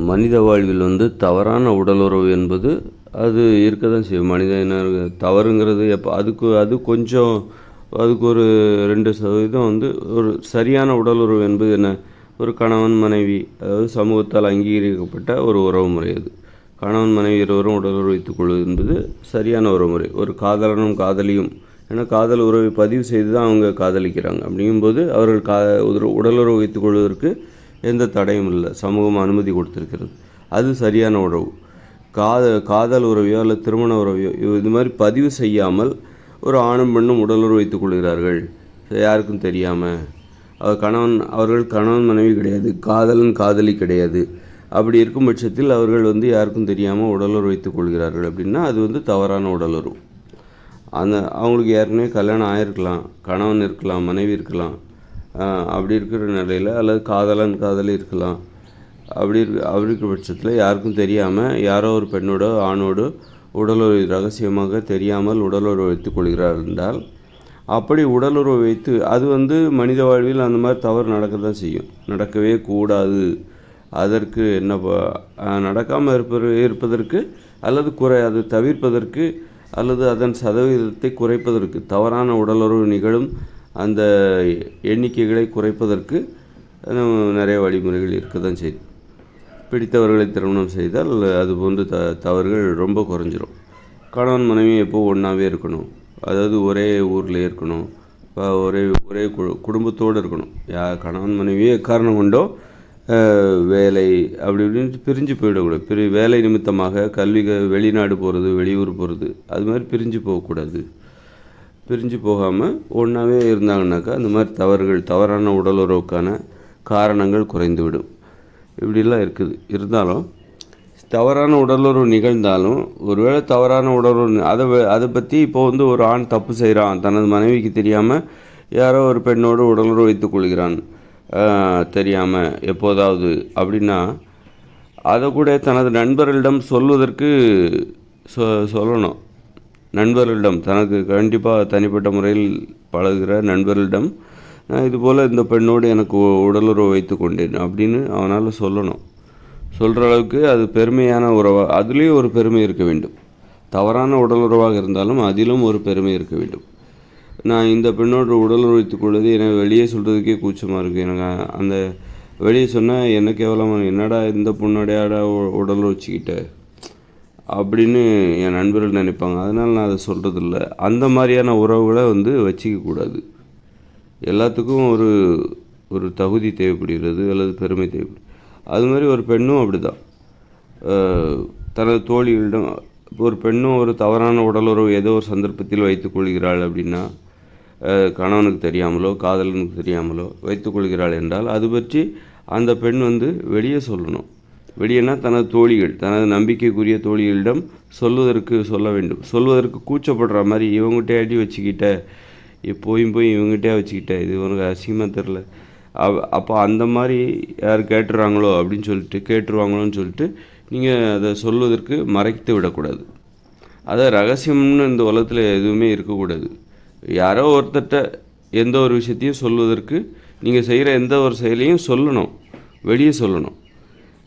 மனித வாழ்வில் தவறான உடலுறவு என்பது அது இருக்க தான் செய்யும். மனிதனர் தவறுங்கிறது அது கொஞ்சம் அதுக்கு ஒரு 2% ஒரு சரியான உடலுறவு என்பது என்ன, ஒரு கணவன் மனைவி, அதாவது சமூகத்தால் அங்கீகரிக்கப்பட்ட ஒரு உறவு முறை. அது கணவன் மனைவி இருவரும் உடலுறவு வைத்துக் கொள்வது என்பது சரியான உறவு முறை. ஒரு காதலனும் காதலியும், ஏன்னா காதல் உறவை பதிவு செய்து தான் அவங்க காதலிக்கிறாங்க. அப்படிங்கும்போது அவர்கள் உடலுறவு வைத்துக் கொள்வதற்கு எந்த தடையும் இல்லை, சமூகம் அனுமதி கொடுத்துருக்கிறது. அது சரியான உறவு. காதல் உறவையோ அல்லது திருமண உறவையோ இது மாதிரி பதிவு செய்யாமல் ஒரு ஆணும் பெண்ணும் உடலுறவு வைத்துக் கொள்கிறார்கள், யாருக்கும் தெரியாமல். அவர்கள் கணவன் மனைவி கிடையாது, காதலன் காதலி கிடையாது. அப்படி இருக்கும் பட்சத்தில் அவர்கள் யாருக்கும் தெரியாமல் உடலுறவு வைத்துக் கொள்கிறார்கள் அப்படின்னா அது தவறான உடலுறவு. அவங்களுக்கு ஏற்கனவே கல்யாணம் ஆகிருக்கலாம், கணவன் இருக்கலாம், மனைவி இருக்கலாம். அப்படி இருக்கிற நிலையில் அல்லது காதலன் காதலி இருக்கலாம். அப்படி இருக்கிற பட்சத்தில் யாருக்கும் தெரியாமல் யாரோ ஒரு பெண்ணோட ஆணோடு உடலுறவு ரகசியமாக தெரியாமல் உடலுறவு வைத்துக் கொள்கிறார் என்றால், அப்படி உடலுறவு வைத்து அது மனித வாழ்வில் அந்த மாதிரி தவறு நடக்க தான் செய்யும். நடக்கவே கூடாது. அதற்கு என்ன நடக்காமல் இருப்பதற்கு அல்லது அதை தவிர்ப்பதற்கு அல்லது அதன் சதவீதத்தை குறைப்பதற்கு, தவறான உடலுறவு நிகழும் அந்த எண்ணிக்கைகளை குறைப்பதற்கு நிறைய வழிமுறைகள் இருக்க தான் செய்யுது. பிடித்தவர்களை திருமணம் செய்தால் அது போன்று தவறுகள் ரொம்ப குறைஞ்சிரும். கணவன் மனைவி எப்போ ஒன்றாவே இருக்கணும், அதாவது ஒரே ஊரில் இருக்கணும், ஒரே குடும்பத்தோடு இருக்கணும். கணவன் மனைவியே காரணம் கொண்டோ வேலை அப்படி இப்படின்னு பிரிஞ்சு போயிடக்கூடாது. வேலை நிமித்தமாக வெளிநாடு போகிறது, வெளியூர் போகிறது, அது மாதிரி பிரிஞ்சு போகக்கூடாது. பிரிஞ்சு போகாமல் ஒன்றாவே இருந்தாங்கனாக்கா அந்த மாதிரி தவறான உடலுறவுக்கான காரணங்கள் குறைந்துவிடும். இப்படிலாம் இருக்குது. இருந்தாலும் தவறான உடலுறவு நிகழ்ந்தாலும், ஒருவேளை தவறான உடலுறவு அதை பற்றி இப்போ ஒரு ஆண் தப்பு செய்கிறான், தனது மனைவிக்கு தெரியாமல் யாரோ ஒரு பெண்ணோடு உடலுறவு வைத்துக் கொள்கிறான் தெரியாமல் எப்போதாவது அப்படின்னா, அதை கூட தனது நண்பர்களிடம் சொல்வதற்கு சொல்லணும். நண்பர்களிடம், தனக்கு கண்டிப்பாக தனிப்பட்ட முறையில் பழகுகிற நண்பர்களிடம், நான் இதுபோல் இந்த பெண்ணோடு எனக்கு உடலுறவு வைத்து கொண்டேன் அப்படின்னு அவனால் சொல்லணும். சொல்கிற அளவுக்கு அது பெருமையான உறவாக, அதுலேயும் ஒரு பெருமை இருக்க வேண்டும். தவறான உடலுறவாக இருந்தாலும் அதிலும் ஒரு பெருமை இருக்க வேண்டும். நான் இந்த பெண்ணோடு உடலுறவு வைத்துக் கொள்வது எனக்கு வெளியே சொல்கிறதுக்கே கூச்சமாக இருக்குது. எனக்கு அந்த வெளியே சொன்னால் என்ன கேவலமாக, என்னடா இந்த பொண்ணோடையாடா உடலுறவு வச்சுக்கிட்ட அப்படின்னு என் நண்பர்கள் நினைப்பாங்க. அதனால் நான் அதை சொல்கிறதில்ல. அந்த மாதிரியான உறவுகளை வச்சிக்கக்கூடாது. எல்லாத்துக்கும் ஒரு தகுதி தேவைப்படுகிறது அல்லது பெருமை தேவைப்படுது. அது மாதிரி ஒரு பெண்ணும் அப்படி தான். தனது தோழிகளிடம் ஒரு பெண்ணும் ஒரு தவறான உடலுறவு ஏதோ ஒரு சந்தர்ப்பத்தில் வைத்துக் கொள்கிறாள் அப்படின்னா, கணவனுக்கு தெரியாமலோ காதலனுக்கு தெரியாமலோ வைத்துக் கொள்கிறாள் என்றால் அது பற்றி அந்த பெண் வெளியே சொல்லணும். வெளியேனா தனது தோழிகள், தனது நம்பிக்கைக்குரிய தோழிகளிடம் சொல்ல வேண்டும். சொல்வதற்கு கூச்சப்படுற மாதிரி, இவங்ககிட்ட அடி வச்சுக்கிட்ட, போய் இவங்ககிட்டே வச்சுக்கிட்ட, இது உனக்கு அசிங்கமாக தெரில, அப்போ அந்த மாதிரி யார் கேட்டுருவாங்களோன்னு சொல்லிட்டு நீங்கள் அதை சொல்வதற்கு மறைத்து விடக்கூடாது. அதை ரகசியம்னு இந்த உலகத்தில் எதுவுமே இருக்கக்கூடாது. யாரோ ஒருத்தட்ட எந்த ஒரு விஷயத்தையும் சொல்வதற்கு, நீங்கள் செய்கிற எந்த ஒரு செயலையும் சொல்லணும், வெளியே சொல்லணும்.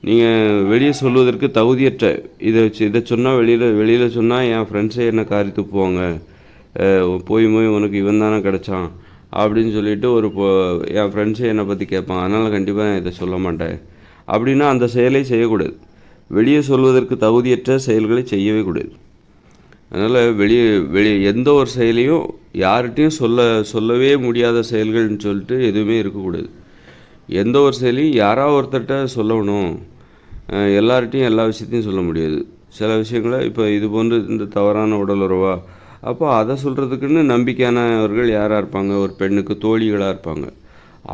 நீங்கள் வெளியே சொல்வதற்கு தகுதியற்ற, இதை சொன்னால் வெளியில் சொன்னால் என் ஃப்ரெண்ட்ஸே என்னை காரி துப்புவாங்க, போய் உனக்கு இவன் தானே கிடச்சான் அப்படின்னு சொல்லிட்டு என் ஃப்ரெண்ட்ஸே என்னை பற்றி கேட்பாங்க, அதனால் கண்டிப்பாக நான் இதை சொல்ல மாட்டேன் அப்படின்னா அந்த செயலை செய்யக்கூடாது. வெளியே சொல்வதற்கு தகுதியற்ற செயல்களை செய்யவே கூடாது. அதனால் வெளியே எந்த ஒரு செயலையும் யார்கிட்டையும் சொல்லவே முடியாத செயல்கள்னு சொல்லிட்டு எதுவுமே இருக்கக்கூடாது. எந்த ஒரு செயலையும் யாராவது ஒருத்தர்கிட்ட சொல்லணும். எல்லார்கிட்டையும் எல்லா விஷயத்தையும் சொல்ல முடியாது. சில விஷயங்களை இப்போ இது போன்று இந்த தவறான உடலுறவா, அப்போ அதை சொல்கிறதுக்குன்னு நம்பிக்கையானவர்கள் யாராக இருப்பாங்க, ஒரு பெண்ணுக்கு தோழிகளாக இருப்பாங்க.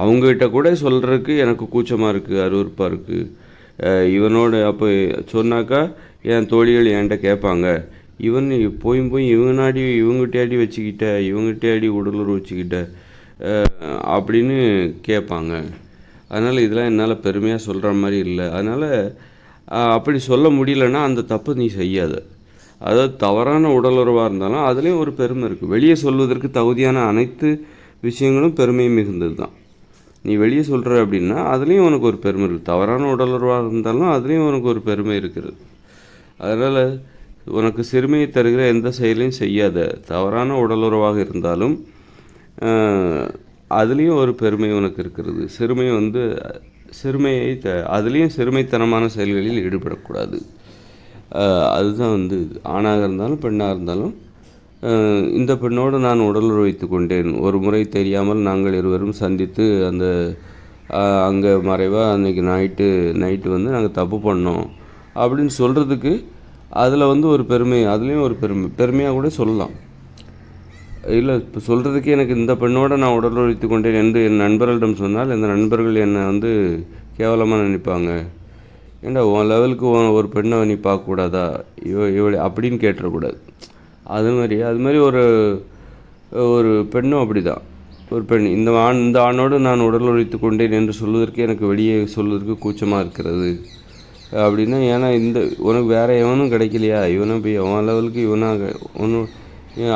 அவங்ககிட்ட கூட சொல்கிறதுக்கு எனக்கு கூச்சமாக இருக்குது, அருவருப்பாக இருக்குது. இவனோட அப்போ சொன்னாக்கா என் தோழிகள் என்கிட்ட கேட்பாங்க, இவன் போய் இவங்ககிட்டயாடி வச்சுக்கிட்ட, இவங்ககிட்டயாடி உடலுறவு வச்சுக்கிட்ட அப்படின்னு கேட்பாங்க. அதனால் இதெல்லாம் என்னால் பெருமையாக சொல்கிற மாதிரி இல்லை. அதனால் அப்படி சொல்ல முடியலன்னா அந்த தப்பு நீ செய்யாத. அதாவது தவறான உடலுறவாக இருந்தாலும் அதுலேயும் ஒரு பெருமை இருக்குது. வெளியே சொல்வதற்கு தகுதியான அனைத்து விஷயங்களும் பெருமை மிகுந்தது தான். நீ வெளியே சொல்கிற அப்படின்னா அதுலேயும் உனக்கு ஒரு பெருமை இருக்குது. தவறான உடல் உறவாக இருந்தாலும் அதுலேயும் உனக்கு ஒரு பெருமை இருக்கிறது. அதனால் உனக்கு சிறுமையை தருகிற எந்த செயலையும் செய்யாத. தவறான உடல் உறவாக இருந்தாலும் அதுலேயும் ஒரு பெருமை உனக்கு இருக்கிறது. சிறுமையை அதுலேயும் சிறுமைத்தனமான செயல்களில் ஈடுபடக்கூடாது. அதுதான் ஆணாக இருந்தாலும் பெண்ணாக இருந்தாலும் இந்த பெண்ணோடு நான் உடலுறவு வைத்து கொண்டேன். ஒரு முறை தெரியாமல் நாங்கள் இருவரும் சந்தித்து அங்கே மறைவாக அன்றைக்கி நைட்டு நாங்கள் தப்பு பண்ணோம் அப்படின்னு சொல்கிறதுக்கு அதில் ஒரு பெருமை, அதுலேயும் ஒரு பெருமையாக கூட சொல்லலாம். இல்லை இப்போ சொல்கிறதுக்கு எனக்கு இந்த பெண்ணோடு நான் உடலுறவு வைத்து கொண்டேன் என்று என் நண்பர்களிடம் சொன்னால் இந்த நண்பர்கள் என்னை கேவலமாக நினைப்பாங்க. ஏண்டா உன் லெவலுக்கு ஒரு பெண்ணை நீ பார்க்கக்கூடாதா, இவளை அப்படின்னு கேட்டுறக்கூடாது. அது மாதிரி ஒரு பெண்ணும் அப்படி தான். ஒரு பெண் இந்த ஆணோடு நான் உடலுறவு வைத்து கொண்டேன் என்று சொல்வதற்கு எனக்கு வெளியே சொல்வதற்கு கூச்சமாக இருக்கிறது அப்படின்னா, ஏன்னா உனக்கு வேறு எவனும் கிடைக்கலையா, இவனும் போய் அவன் லெவலுக்கு ஒன்றும்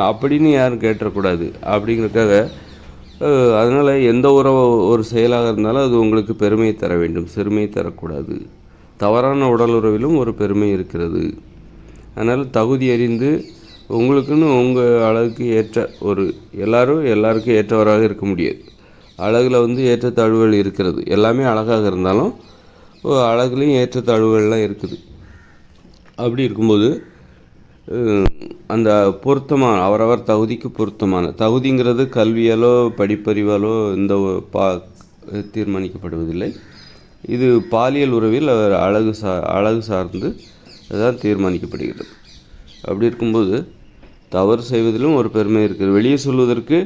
அப்படின்னு யாரும் கேட்டுறக்கூடாது அப்படிங்கிறதுக்காக. அதனால் எந்த ஒரு செயலாக இருந்தாலும் அது உங்களுக்கு பெருமையை தர வேண்டும், சிறுமையை தரக்கூடாது. தவறான உடலுறவிலும் ஒரு பெருமை இருக்கிறது. அதனால் தகுதி அறிந்து உங்களுக்குன்னு உங்கள் அழகுக்கு ஏற்ற எல்லாருக்கும் ஏற்றவராக இருக்க முடியாது. அழகில் ஏற்றத்தாழ்வுகள் இருக்கிறது. எல்லாமே அழகாக இருந்தாலும் அழகுலேயும் ஏற்றத்தாழ்வுகள்லாம் இருக்குது. அப்படி இருக்கும்போது அந்த பொருத்தமான அவரவர் தகுதிக்கு பொருத்தமான தகுதிங்கிறது கல்வியாலோ படிப்பறிவாலோ தீர்மானிக்கப்படுவதில்லை. இது பாலியல் உறவில் அழகு சார்ந்து தான் தீர்மானிக்கப்படுகிறது. அப்படி இருக்கும்போது தவறு செய்வதிலும் ஒரு பெருமை இருக்குது. வெளியே சொல்வதற்கு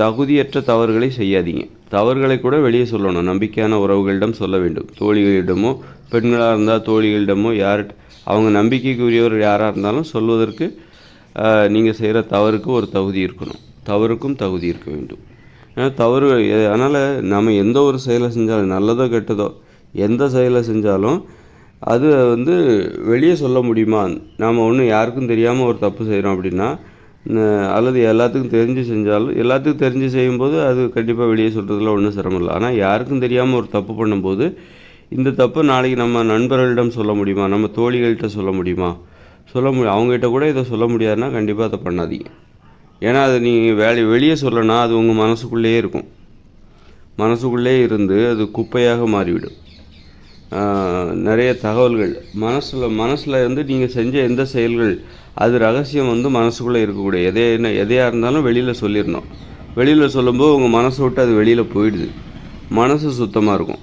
தகுதியற்ற தவறுகளை செய்யாதீங்க. தவறுகளை கூட வெளியே சொல்லணும். நம்பிக்கையான உறவுகளிடம் சொல்ல வேண்டும். தோழிகளிடமோ, பெண்களாக இருந்தால் தோழிகளிடமோ, அவங்க நம்பிக்கைக்குரியவர் யாராக இருந்தாலும் சொல்வதற்கு நீங்கள் செய்கிற தவறுக்கு ஒரு தகுதி இருக்கணும். தவறுக்கும் தகுதி இருக்க வேண்டும். அதனால் நம்ம எந்த ஒரு செயலை செஞ்சாலும், நல்லதோ கெட்டதோ எந்த செயலை செஞ்சாலும் அது வெளியே சொல்ல முடியுமா? நாம் ஒன்றும் யாருக்கும் தெரியாமல் ஒரு தப்பு செய்கிறோம் அப்படின்னா, அல்லது எல்லாத்துக்கும் தெரிஞ்சு செய்யும்போது அது கண்டிப்பாக வெளியே சொல்கிறதுல ஒன்றும் சிரமம் இல்லை. ஆனால் யாருக்கும் தெரியாமல் ஒரு தப்பு பண்ணும்போது இந்த தப்பு நாளைக்கு நம்ம நண்பர்களிடம் சொல்ல முடியுமா, நம்ம தோழிகள்கிட்ட சொல்ல முடியுமா? அவங்ககிட்ட கூட இதை சொல்ல முடியாதுன்னா கண்டிப்பாக அதை பண்ணாதீங்க. ஏன்னா அது நீங்கள் வெளியே சொல்லனா அது உங்கள் மனசுக்குள்ளேயே இருக்கும். மனசுக்குள்ளே இருந்து அது குப்பையாக மாறிவிடும். நிறைய தகவல்கள் மனசில் நீங்கள் செஞ்ச எந்த செயல்கள் அது ரகசியம் மனசுக்குள்ளே இருக்கக்கூடிய எதையாக இருந்தாலும் வெளியில் சொல்லிடணும். வெளியில் சொல்லும்போது உங்கள் மனசை விட்டு அது வெளியில் போயிடுது. மனசு சுத்தமாக இருக்கும்.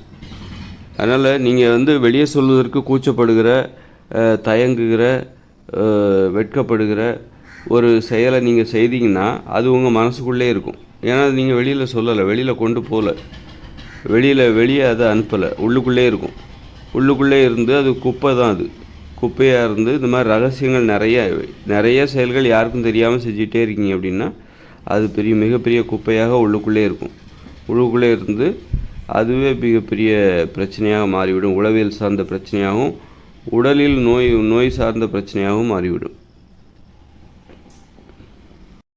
அதனால் நீங்கள் வெளியே சொல்வதற்கு கூச்சப்படுகிற, தயங்குகிற, வெட்கப்படுகிற ஒரு செயலை நீங்கள் செய்தீங்கன்னா அது உங்கள் மனசுக்குள்ளே இருக்கும். ஏன்னா நீங்கள் வெளியில் சொல்லலை, வெளியில் கொண்டு போகல, வெளியே அதை அனுப்பலை, உள்ளுக்குள்ளே இருக்கும். உள்ளுக்குள்ளே இருந்து அது குப்பை தான். அது குப்பையாக இருந்து இந்த மாதிரி ரகசியங்கள் நிறைய செயல்கள் யாருக்கும் தெரியாமல் செஞ்சுட்டே இருக்கீங்க அப்படின்னா அது மிகப்பெரிய குப்பையாக உள்ளுக்குள்ளே இருக்கும். உள்ளுக்குள்ளே இருந்து அதுவே மிகப்பெரிய பிரச்சனையாக மாறிவிடும். உளவியல் சார்ந்த பிரச்சனையாகவும் உடலில் நோய் சார்ந்த பிரச்சனையாகவும் மாறிவிடும்.